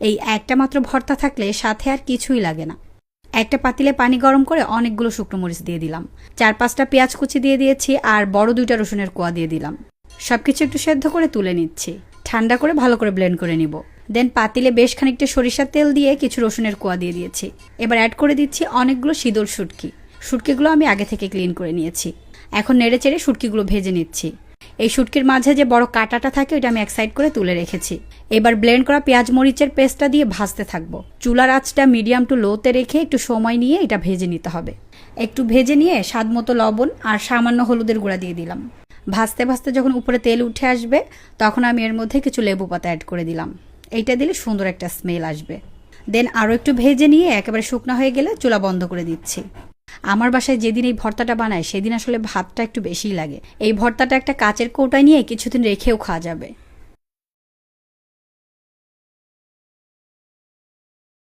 এই একটা মাত্র ভর্তা থাকলে সাথে আর কিছুই লাগে না। একটা পাতিলে পানি গরম করে অনেকগুলো শুকনো মরিচ দিয়ে দিলাম, 4-5টা পেঁয়াজ কুচি দিয়ে দিয়েছি, আর বড় 2টা রসুনের কোয়া দিয়ে দিলাম। সবকিছু একটু সেদ্ধ করে তুলে নিচ্ছি, ঠান্ডা করে ভালো করে ব্লেন্ড করে নিব। দেন পাতিলে বেশ খানিকটা সরিষার তেল দিয়ে কিছু রসুনের কোয়া দিয়ে দিয়েছি। এবার অ্যাড করে দিচ্ছি অনেকগুলো সিদোর শুটকি। শুটকিগুলো আমি আগে থেকে ক্লিন করে নিয়েছি। এখন নেড়ে চেড়ে শুটকিগুলো ভেজে নিচ্ছি। এই শুটকির মাঝে যে বড় কাঁটাটা থাকে ওইটা আমি এক সাইড করে তুলে রেখেছি। এবার ব্লেন্ড করা পেঁয়াজ মরিচের পেস্টটা দিয়ে ভাজতে থাকবো। চুলার আঁচটা মিডিয়াম টু লোতে রেখে একটু সময় নিয়ে এটা ভেজে নিতে হবে। একটু ভেজে নিয়ে স্বাদ মতো লবণ আর সামান্য হলুদের গুঁড়া দিয়ে দিলাম। ভাজতে ভাজতে যখন উপরে তেল উঠে আসবে তখন আমি এর মধ্যে কিছু লেবু পাতা অ্যাড করে দিলাম। এইটা দিলে সুন্দর একটা স্মেল আসবে। দেন আরও একটু ভেজে নিয়ে একেবারে শুকনো হয়ে গেলে চুলা বন্ধ করে দিচ্ছি। আমার বাসায় যেদিন এই ভর্তাটা বানায় সেদিন আসলে ভাতটা একটু বেশিই লাগে। এই ভর্তাটা একটা কাচের কৌটায় নিয়ে কিছুদিন রেখেও খাওয়া যাবে।